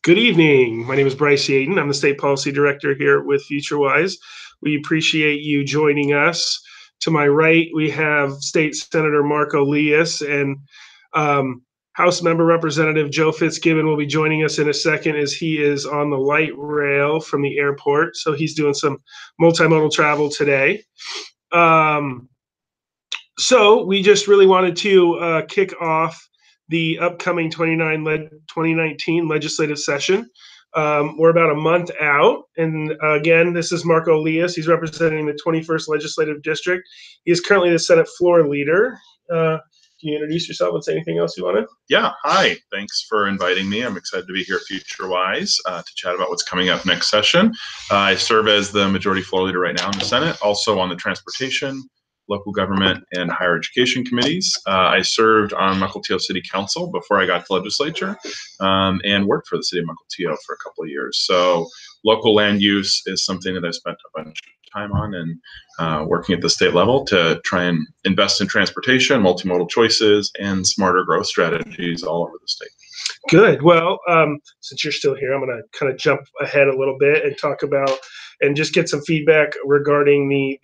Good evening. My name is Bryce Yadon. I'm the State Policy Director here with Futurewise. We appreciate you joining us. To my right, we have State Senator Marko Liias, and House Member Representative Joe Fitzgibbon will be joining us in a second as he is on the light rail from the airport. So he's doing some multimodal travel today. So we just really wanted to kick off the upcoming 2019 legislative session. We're about a month out. And again, this is Marko Liias. He's representing the 21st Legislative District. He is currently the Senate Floor Leader. Can you introduce yourself and say anything else you want to? Yeah, hi. Thanks for inviting me. I'm excited to be here at Futurewise to chat about what's coming up next session. I serve as the Majority Floor Leader right now in the Senate, also on the Transportation, Local Government, and Higher Education Committees. I served on Mukilteo City Council before I got to legislature and worked for the City of Mukilteo for a couple of years. So local land use is something that I spent a bunch of time on, and working at the state level to try and invest in transportation, multimodal choices, and smarter growth strategies all over the state. Good. Well, since you're still here, I'm going to kind of jump ahead a little bit and talk about and just get some feedback regarding the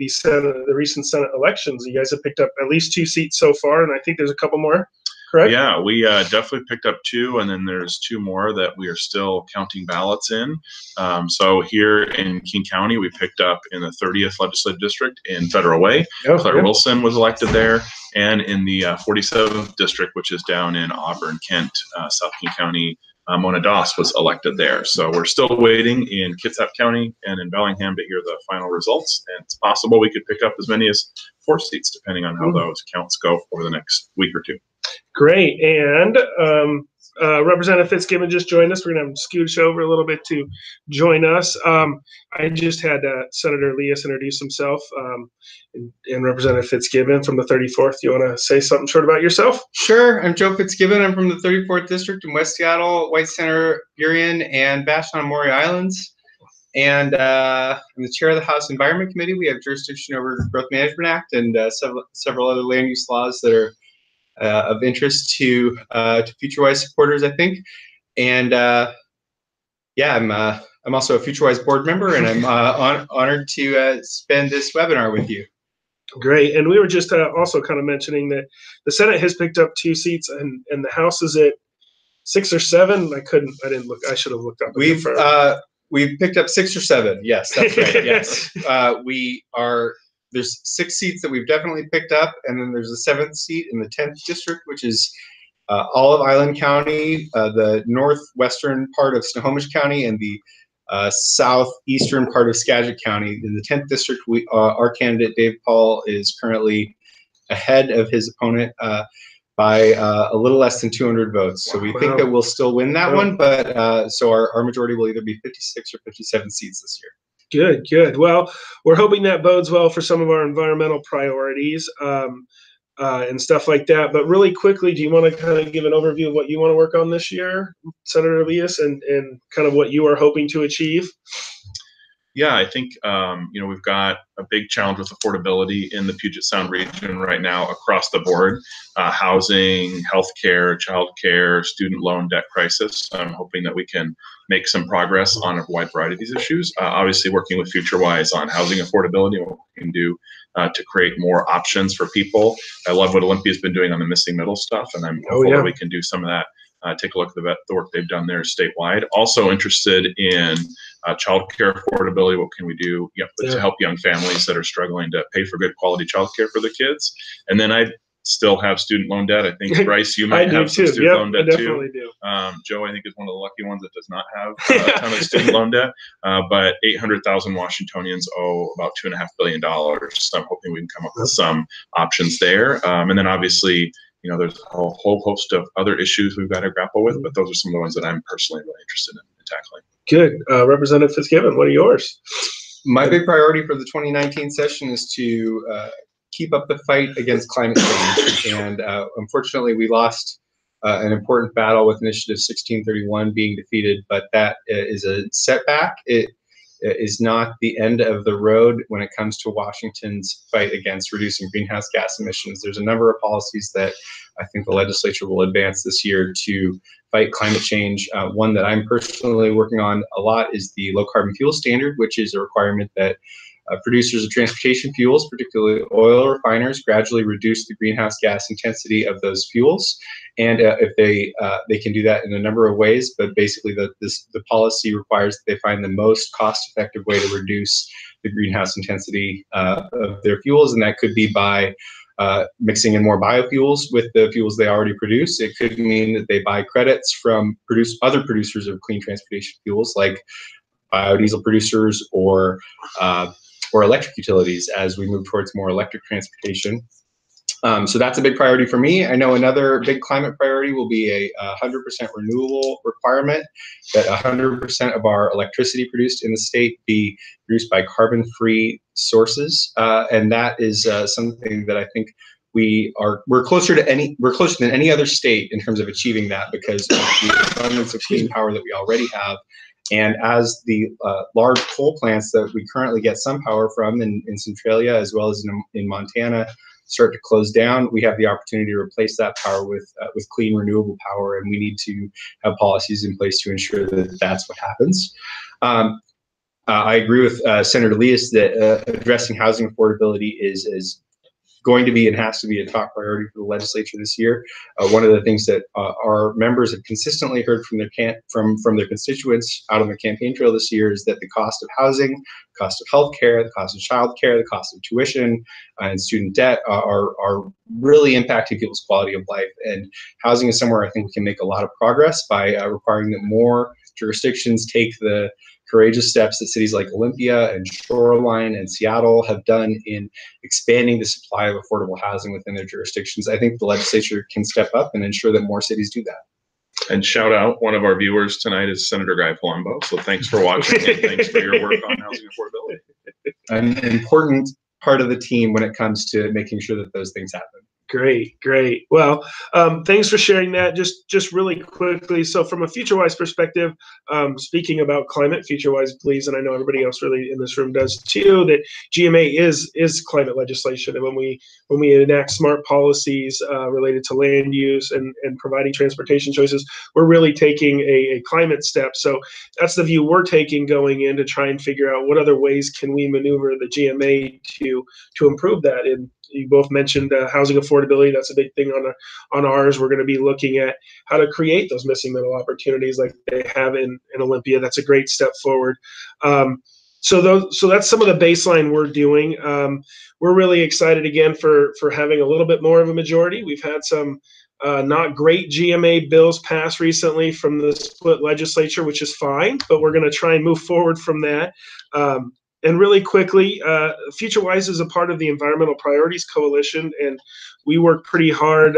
recent Senate elections. You guys have picked up at least 2 seats so far, and I think there's a couple more, correct? Yeah, we definitely picked up 2, and then there's 2 more that we are still counting ballots in. So here in King County, we picked up in the 30th Legislative District in Federal Way. Claire Wilson was elected there, and in the 47th District, which is down in Auburn, Kent, South King County, Mona Doss was elected there. So we're still waiting in Kitsap County and in Bellingham to hear the final results. And it's possible we could pick up as many as 4 seats, depending on how those counts go over the next week or 2. Great. And Representative Fitzgibbon just joined us. We're going to have him scooch over a little bit to join us. I just had Senator Liias introduce himself, and Representative Fitzgibbon from the 34th. Do you want to say something short about yourself? Sure. I'm Joe Fitzgibbon. I'm from the 34th District in West Seattle, White Center, Burien, and Vashon Maury Islands. And I'm the chair of the House Environment Committee. We have jurisdiction over the Growth Management Act and several other land use laws that are of interest to Futurewise supporters, I think. And yeah, I'm also a Futurewise board member, and I'm honored to spend this webinar with you. Great. And we were just also kind of mentioning that the Senate has picked up 2 seats, and the House is at 6 or 7. I didn't look. I should have looked up. We've picked up 6 or 7. Yes, that's right. Yes, there's 6 seats that we've definitely picked up, and then there's a 7th seat in the 10th district, which is all of Island County, the northwestern part of Snohomish County, and the southeastern part of Skagit County. In the 10th district, our candidate Dave Paul is currently ahead of his opponent by a little less than 200 votes. So we think that we'll still win that one, but so our majority will either be 56 or 57 seats this year. Good, good. Well, we're hoping that bodes well for some of our environmental priorities and stuff like that. But really quickly, do you want to kind of give an overview of what you want to work on this year, Senator Liias, and kind of what you are hoping to achieve? Yeah, I think we've got a big challenge with affordability in the Puget Sound region right now across the board: housing, healthcare, childcare, student loan debt crisis. I'm hoping that we can make some progress on a wide variety of these issues. Obviously, working with Futurewise on housing affordability and what we can do to create more options for people. I love what Olympia's been doing on the missing middle stuff, and I'm hopeful that we can do some of that. Take a look at the work they've done there statewide. Also interested in child care affordability. What can we do to help young families that are struggling to pay for good quality child care for the kids? And then I still have student loan debt. I think, Bryce, you might have some student loan debt too. I definitely do. Joe, I think, is one of the lucky ones that does not have a ton of student loan debt. But 800,000 Washingtonians owe about $2.5 billion. So I'm hoping we can come up with some options there. And then obviously, there's a whole host of other issues we've got to grapple with, but those are some of the ones that I'm personally really interested in tackling. Good. Representative Fitzgibbon, what are yours? My big priority for the 2019 session is to keep up the fight against climate change. And unfortunately, we lost an important battle with Initiative 1631 being defeated, but that is a setback. It is not the end of the road when it comes to Washington's fight against reducing greenhouse gas emissions. There's a number of policies that I think the legislature will advance this year to fight climate change. One that I'm personally working on a lot is the low carbon fuel standard, which is a requirement that producers of transportation fuels, particularly oil refiners, gradually reduce the greenhouse gas intensity of those fuels. And if they can do that in a number of ways, but basically the policy requires that they find the most cost-effective way to reduce the greenhouse intensity of their fuels, and that could be by mixing in more biofuels with the fuels they already produce. It could mean that they buy credits from other producers of clean transportation fuels, like biodiesel producers or electric utilities, as we move towards more electric transportation. So that's a big priority for me. I know another big climate priority will be a 100% renewable requirement, that 100% of our electricity produced in the state be produced by carbon-free sources, and that is something that I think we're closer than any other state in terms of achieving that, because of the abundance of clean power that we already have. And as the large coal plants that we currently get some power from in Centralia as well as in Montana start to close down, we have the opportunity to replace that power with clean renewable power, and we need to have policies in place to ensure that that's what happens. I agree with Senator Liias that addressing housing affordability is going to be and has to be a top priority for the legislature this year. One of the things that our members have consistently heard from their constituents out on the campaign trail this year is that the cost of housing, cost of healthcare, the cost of childcare, the cost of tuition and student debt are really impacting people's quality of life. And housing is somewhere I think we can make a lot of progress by requiring that more jurisdictions take the courageous steps that cities like Olympia and Shoreline and Seattle have done in expanding the supply of affordable housing within their jurisdictions. I think the legislature can step up and ensure that more cities do that. And shout out, one of our viewers tonight is Senator Guy Palumbo. So thanks for watching and thanks for your work on housing affordability. An important part of the team when it comes to making sure that those things happen. Great. Well, thanks for sharing that. Just really quickly. So from a Futurewise perspective, speaking about climate, Futurewise believes, and I know everybody else really in this room does too, that GMA is climate legislation. And when we enact smart policies related to land use and providing transportation choices, we're really taking a climate step. So that's the view we're taking going in to try and figure out what other ways can we maneuver the GMA to improve that. And you both mentioned housing affordability. That's a big thing on ours. We're going to be looking at how to create those missing middle opportunities like they have in Olympia. That's a great step forward. So that's some of the baseline we're doing. We're really excited again for having a little bit more of a majority. We've had some not great GMA bills passed recently from the split legislature, which is fine, but we're going to try and move forward from that. And really quickly, Futurewise is a part of the Environmental Priorities Coalition, and we work pretty hard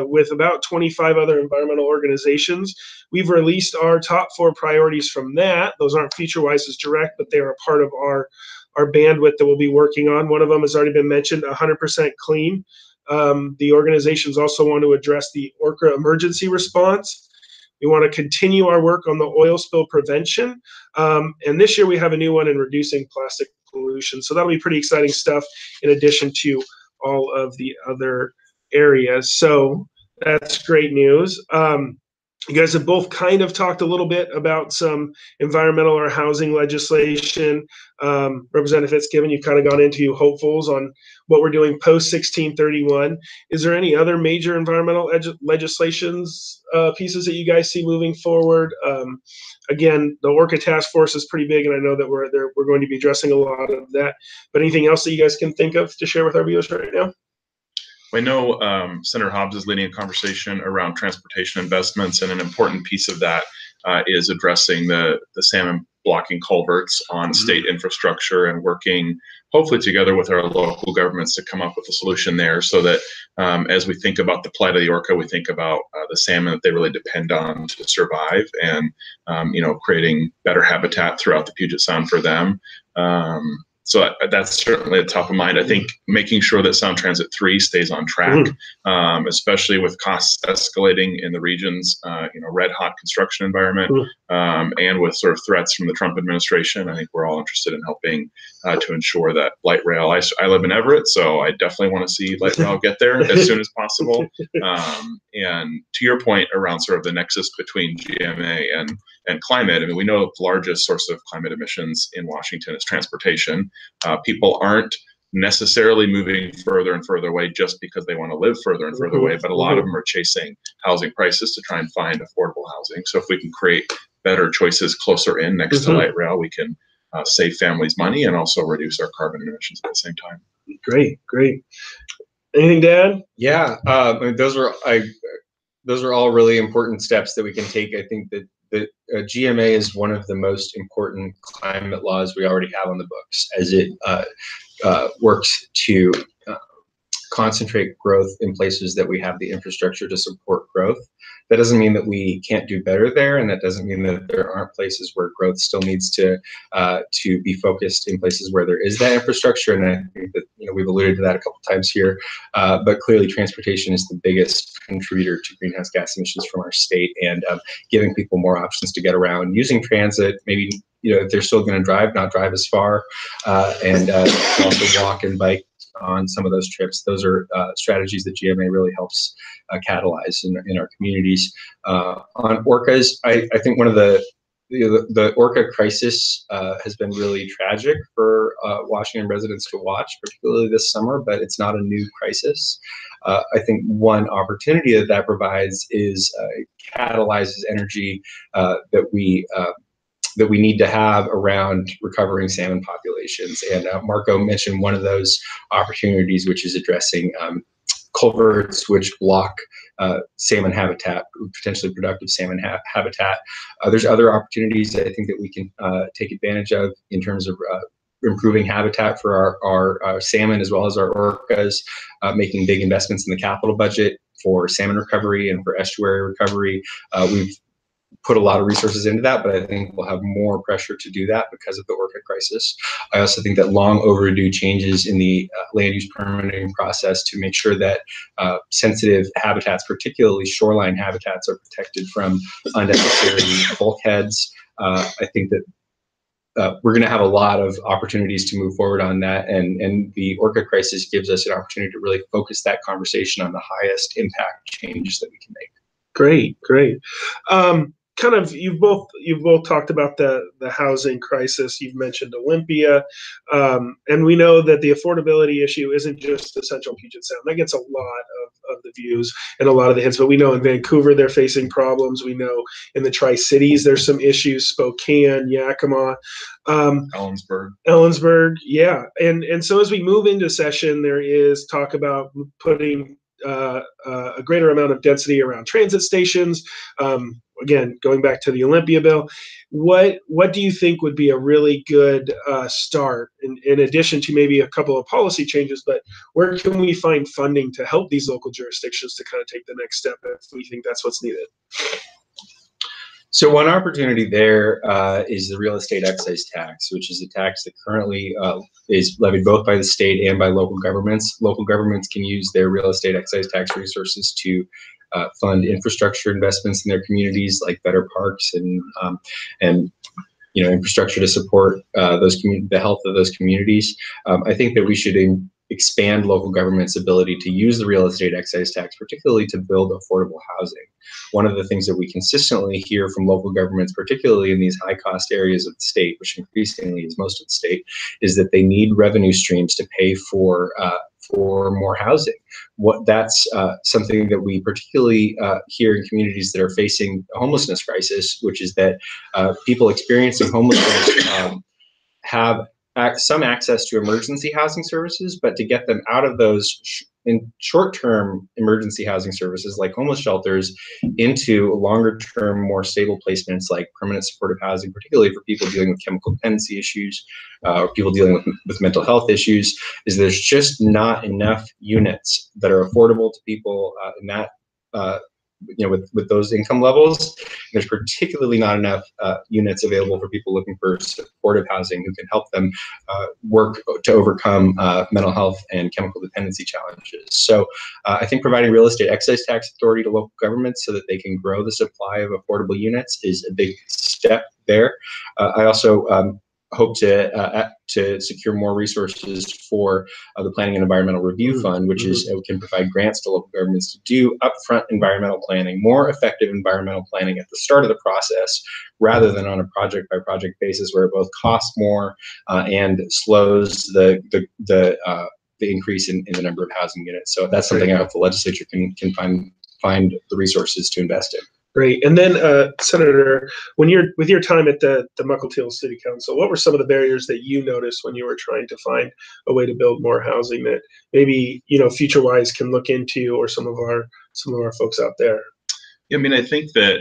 with about 25 other environmental organizations. We've released our top 4 priorities from that. Those aren't Futurewise's direct, but they are a part of our bandwidth that we'll be working on. One of them has already been mentioned, 100% clean. The organizations also want to address the Orca emergency response. We want to continue our work on the oil spill prevention. And this year we have a new one in reducing plastic pollution. So that'll be pretty exciting stuff in addition to all of the other areas. So that's great news. You guys have both kind of talked a little bit about some environmental or housing legislation. Representative Fitzgibbon, you've kind of gone into hopefuls on what we're doing post 1631. Is there any other major environmental legislations pieces that you guys see moving forward? Again, the Orca Task Force is pretty big, and I know that we're going to be addressing a lot of that. But anything else that you guys can think of to share with our viewers right now? I know Senator Hobbs is leading a conversation around transportation investments, and an important piece of that is addressing the salmon blocking culverts on state infrastructure and working hopefully together with our local governments to come up with a solution there, so that as we think about the plight of the orca, we think about the salmon that they really depend on to survive, and creating better habitat throughout the Puget Sound for them. So that's certainly at top of mind. I think making sure that Sound Transit 3 stays on track, especially with costs escalating in the region's red hot construction environment, and with sort of threats from the Trump administration. I think we're all interested in helping to ensure that light rail. I live in Everett, so I definitely want to see light rail get there as soon as possible. And to your point around sort of the nexus between GMA and climate, I mean, we know the largest source of climate emissions in Washington is transportation. People aren't necessarily moving further and further away just because they want to live further and further away, but a lot of them are chasing housing prices to try and find affordable housing. So if we can create better choices closer in next to light rail, we can save families money and also reduce our carbon emissions at the same time. Great. Anything to add? Yeah, those are all really important steps that we can take. I think that GMA is one of the most important climate laws we already have on the books, as it works to concentrate growth in places that we have the infrastructure to support growth. That doesn't mean that we can't do better there, and that doesn't mean that there aren't places where growth still needs to be focused in places where there is that infrastructure. And I think that we've alluded to that a couple times here. But clearly, transportation is the biggest contributor to greenhouse gas emissions from our state, and giving people more options to get around using transit. Maybe if they're still going to drive, not drive as far, and also walk and bike on some of those trips. Those are strategies that GMA really helps catalyze in our communities. On orcas, I think one of the orca crisis has been really tragic for Washington residents to watch, particularly this summer, but it's not a new crisis. I think one opportunity that provides is catalyzes energy that we need to have around recovering salmon populations. And Marko mentioned one of those opportunities, which is addressing culverts which block salmon habitat, potentially productive salmon habitat. There's other opportunities that I think that we can take advantage of in terms of improving habitat for our salmon as well as our orcas, making big investments in the capital budget for salmon recovery and for estuary recovery. We've put a lot of resources into that, but I think we'll have more pressure to do that because of the orca crisis. I also think that long overdue changes in the land use permitting process to make sure that sensitive habitats, particularly shoreline habitats, are protected from unnecessary bulkheads. I think that we're going to have a lot of opportunities to move forward on that, and the orca crisis gives us an opportunity to really focus that conversation on the highest impact changes that we can make. Great. You've both talked about the housing crisis. You've mentioned Olympia, and we know that the affordability issue isn't just the Central Puget Sound. That gets a lot of the views and a lot of the hits. But we know in Vancouver they're facing problems. We know in the Tri-Cities there's some issues. Spokane, Yakima, Ellensburg, yeah. And so as we move into session, there is talk about putting a greater amount of density around transit stations. Again, going back to the Olympia bill, what do you think would be a really good start in addition to maybe a couple of policy changes, but where can we find funding to help these local jurisdictions to kind of take the next step if we think that's what's needed? So one opportunity there is the real estate excise tax, which is a tax that currently is levied both by the state and by local governments. Local governments can use their real estate excise tax resources to fund infrastructure investments in their communities, like better parks and infrastructure to support the health of those communities. I think that we should expand local government's ability to use the real estate excise tax, particularly to build affordable housing. One of the things that we consistently hear from local governments, particularly in these high-cost areas of the state, which increasingly is most of the state, is that they need revenue streams to pay for more housing. That's something that we particularly hear in communities that are facing a homelessness crisis, which is that people experiencing homelessness have some access to emergency housing services, but to get them out of those in short-term emergency housing services like homeless shelters into longer-term, more stable placements like permanent supportive housing, particularly for people dealing with chemical dependency issues or people dealing with mental health issues, is there's just not enough units that are affordable to people in that with those income levels. There's particularly not enough units available for people looking for supportive housing who can help them work to overcome mental health and chemical dependency challenges. So I think providing real estate excise tax authority to local governments so that they can grow the supply of affordable units is a big step there. I also hope to secure more resources for the Planning and Environmental Review Fund, which is can provide grants to local governments to do upfront environmental planning, more effective environmental planning at the start of the process, rather than on a project by project basis where it both costs more and slows the increase in the number of housing units. So that's something I hope the legislature can find the resources to invest in. Great. And then, Senator, with your time at the Mukilteo City Council, what were some of the barriers that you noticed when you were trying to find a way to build more housing that maybe Futurewise can look into, or some of our folks out there? Yeah, I mean, I think that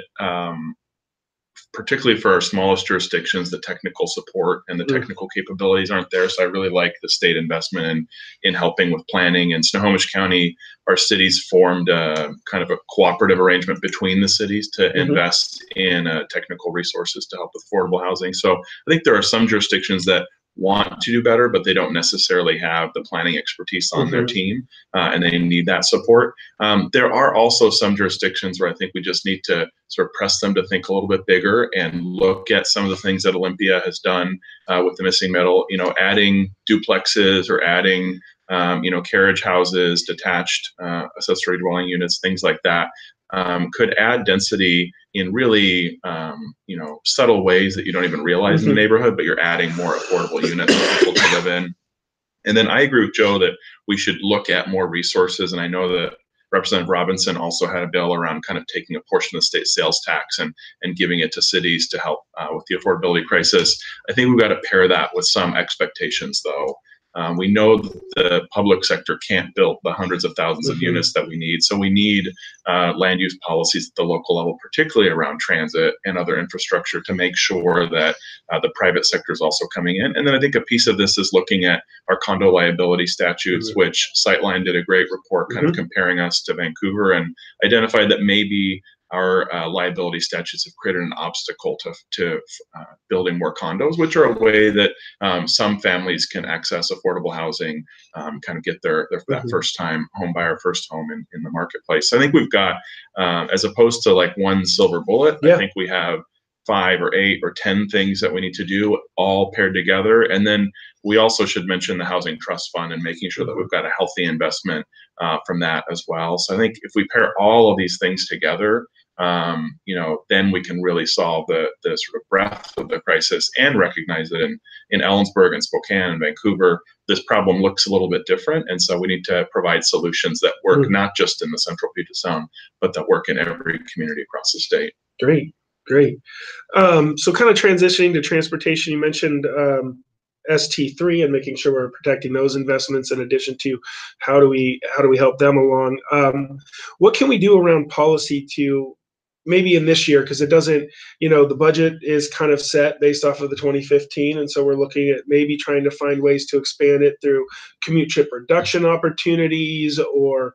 particularly for our smallest jurisdictions, the technical support and the technical capabilities aren't there. So I really like the state investment in helping with planning. In Snohomish County, our cities formed kind of a cooperative arrangement between the cities to invest in technical resources to help with affordable housing. So I think there are some jurisdictions that want to do better, but they don't necessarily have the planning expertise on their team, and they need that support. There are also some jurisdictions where I think we just need to sort of press them to think a little bit bigger and look at some of the things that Olympia has done with the missing middle, adding duplexes or adding carriage houses, detached accessory dwelling units, things like that. Could add density in really, subtle ways that you don't even realize in the neighborhood, but you're adding more affordable units for people to live in. And then I agree with Joe that we should look at more resources. And I know that Representative Robinson also had a bill around kind of taking a portion of the state sales tax and giving it to cities to help with the affordability crisis. I think we've got to pair that with some expectations, though. We know that the public sector can't build the hundreds of thousands of units that we need. So we need land use policies at the local level, particularly around transit and other infrastructure, to make sure that the private sector is also coming in. And then I think a piece of this is looking at our condo liability statutes, which Sightline did a great report kind of comparing us to Vancouver and identified that maybe our liability statutes have created an obstacle to building more condos, which are a way that some families can access affordable housing, kind of get their that first-time home buyer, first home in the marketplace. So I think we've got, as opposed to like one silver bullet, I think we have 5 or 8 or 10 things that we need to do, all paired together. And then we also should mention the Housing Trust Fund and making sure that we've got a healthy investment from that as well. So I think if we pair all of these things together, then we can really solve the sort of breadth of the crisis and recognize that in Ellensburg and Spokane and Vancouver, this problem looks a little bit different. And so we need to provide solutions that work not just in the Central Puget Sound, but that work in every community across the state. Great. So kind of transitioning to transportation, you mentioned ST3 and making sure we're protecting those investments in addition to how do we help them along. What can we do around policy to maybe in this year, because it doesn't, the budget is kind of set based off of the 2015, and so we're looking at maybe trying to find ways to expand it through commute trip reduction opportunities or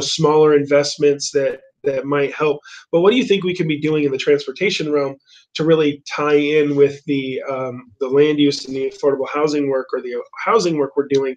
smaller investments that might help. But what do you think we can be doing in the transportation realm to really tie in with the land use and the affordable housing work or the housing work we're doing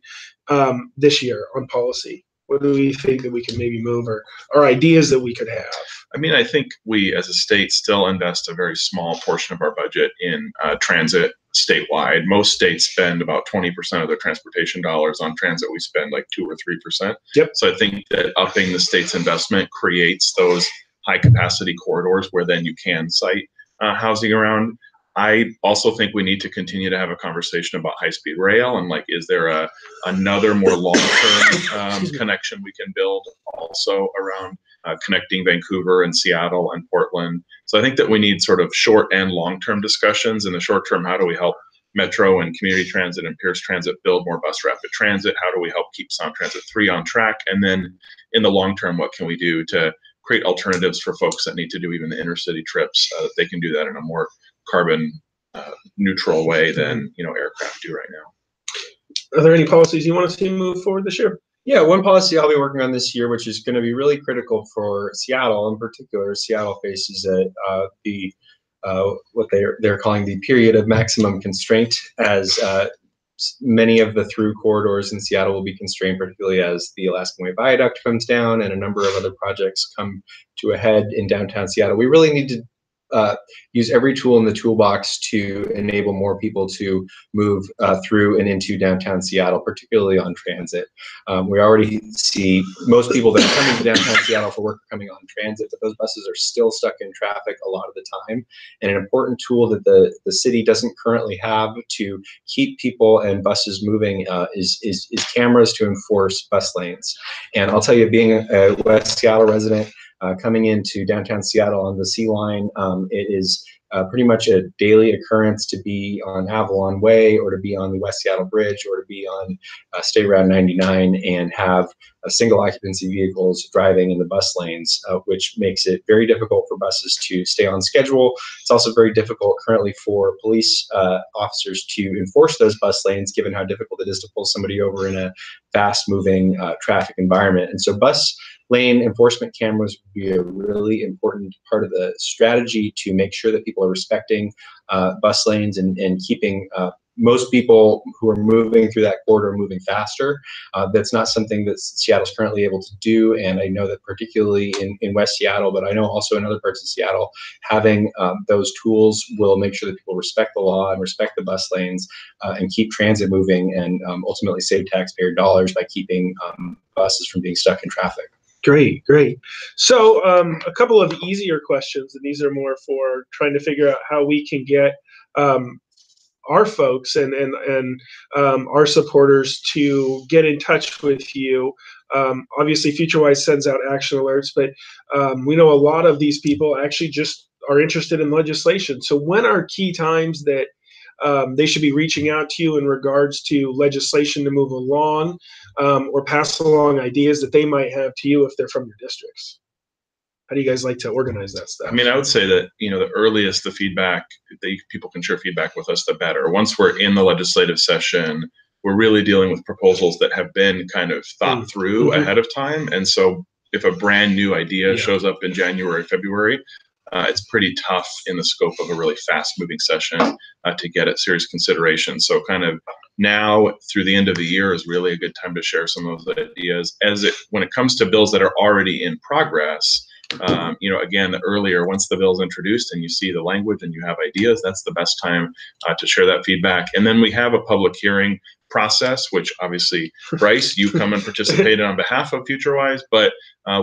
this year on policy? What do we think that we can maybe move, or ideas that we could have? I mean, I think we as a state still invest a very small portion of our budget in transit statewide. Most states spend about 20% of their transportation dollars on transit. We spend like 2 or 3%. Yep. So I think that upping the state's investment creates those high capacity corridors where then you can site housing around. I also think we need to continue to have a conversation about high-speed rail and like, is there another more long-term connection we can build also around connecting Vancouver and Seattle and Portland. So I think that we need sort of short and long-term discussions. In the short term, how do we help Metro and Community Transit and Pierce Transit build more bus rapid transit? How do we help keep Sound Transit 3 on track? And then in the long term, what can we do to create alternatives for folks that need to do even the intercity trips, that they can do that in a more carbon neutral way than aircraft do right now. Are there any policies you want to see move forward this year? Yeah, one policy I'll be working on this year, which is going to be really critical for Seattle in particular. Seattle faces what they're calling the period of maximum constraint, as many of the through corridors in Seattle will be constrained, particularly as the Alaskan Way Viaduct comes down and a number of other projects come to a head in downtown Seattle. We really need to use every tool in the toolbox to enable more people to move through and into downtown Seattle, particularly on transit. We already see most people that are coming to downtown Seattle for work are coming on transit, but those buses are still stuck in traffic a lot of the time. And an important tool that the city doesn't currently have to keep people and buses moving is cameras to enforce bus lanes. And I'll tell you, being a West Seattle resident, coming into downtown Seattle on the C line, it is pretty much a daily occurrence to be on Avalon Way or to be on the West Seattle Bridge or to be on State Route 99 and have single occupancy vehicles driving in the bus lanes, which makes it very difficult for buses to stay on schedule. It's also very difficult currently for police officers to enforce those bus lanes, given how difficult it is to pull somebody over in a fast moving traffic environment. And so bus lane enforcement cameras would be a really important part of the strategy to make sure that people are respecting bus lanes and keeping most people who are moving through that corridor moving faster. That's not something that Seattle's currently able to do, and I know that particularly in West Seattle, but I know also in other parts of Seattle, having those tools will make sure that people respect the law and respect the bus lanes and keep transit moving and ultimately save taxpayer dollars by keeping buses from being stuck in traffic. Great, great. So a couple of easier questions, and these are more for trying to figure out how we can get our folks and our supporters to get in touch with you. Obviously, Futurewise sends out action alerts, but we know a lot of these people actually just are interested in legislation. So when are key times that they should be reaching out to you in regards to legislation to move along or pass along ideas that they might have to you if they're from your districts? How do you guys like to organize that stuff? I mean, I would say that, the earliest the feedback, that people can share feedback with us, the better. Once we're in the legislative session, we're really dealing with proposals that have been kind of thought through ahead of time. And so if a brand new idea shows up in January, February, it's pretty tough in the scope of a really fast moving session to get it serious consideration. So kind of now through the end of the year is really a good time to share some of those ideas. When it comes to bills that are already in progress, again, the earlier, once the bill is introduced and you see the language and you have ideas, that's the best time to share that feedback. And then we have a public hearing process, which obviously, Bryce, you come and participate on behalf of Futurewise, but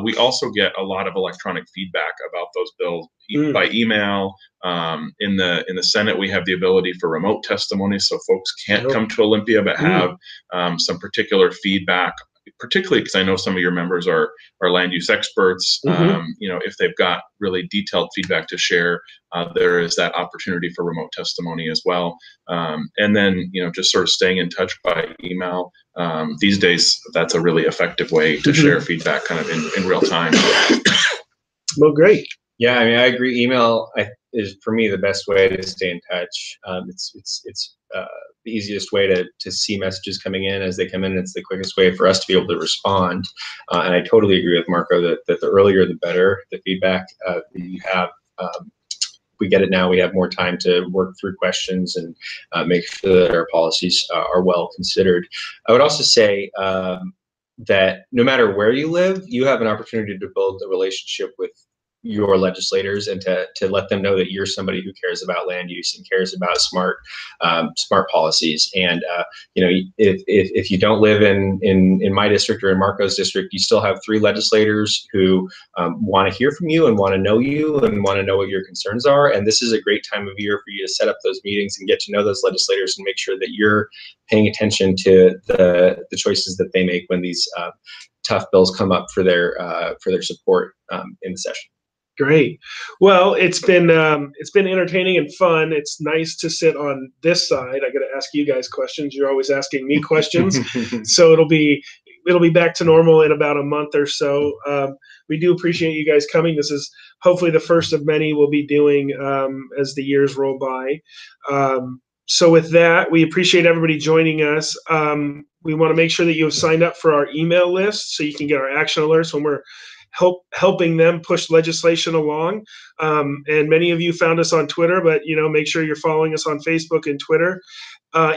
we also get a lot of electronic feedback about those bills by email. In the Senate, we have the ability for remote testimony, so folks can't come to Olympia but have some particular feedback, particularly because I know some of your members are land use experts. If they've got really detailed feedback to share, there is that opportunity for remote testimony as well. And then, just sort of staying in touch by email. These days, that's a really effective way to share feedback kind of in real time. Well, great. Yeah, I mean, I agree. Email is for me the best way to stay in touch. It's the easiest way to see messages coming in as they come in. It's the quickest way for us to be able to respond. And I totally agree with Marko that the earlier the better. The feedback that you have, we get it now. We have more time to work through questions and make sure that our policies are well considered. I would also say that no matter where you live, you have an opportunity to build a relationship with your legislators and to let them know that you're somebody who cares about land use and cares about smart policies. And if you don't live in my district or in Marko's district, you still have 3 legislators who want to hear from you and want to know you and want to know what your concerns are. And this is a great time of year for you to set up those meetings and get to know those legislators and make sure that you're paying attention to the choices that they make when these tough bills come up for their support in the session. Great. Well, it's been entertaining and fun. It's nice to sit on this side. I got to ask you guys questions. You're always asking me questions, so it'll be back to normal in about a month or so. We do appreciate you guys coming. This is hopefully the first of many we'll be doing as the years roll by. So with that, we appreciate everybody joining us. We want to make sure that you have signed up for our email list so you can get our action alerts when we're helping them push legislation along. And many of you found us on Twitter, but make sure you're following us on Facebook and Twitter.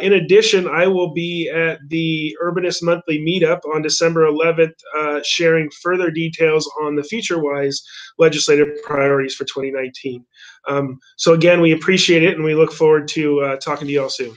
In addition, I will be at the Urbanist Monthly Meetup on December 11th, sharing further details on the Futurewise legislative priorities for 2019. So again, we appreciate it, and we look forward to talking to you all soon.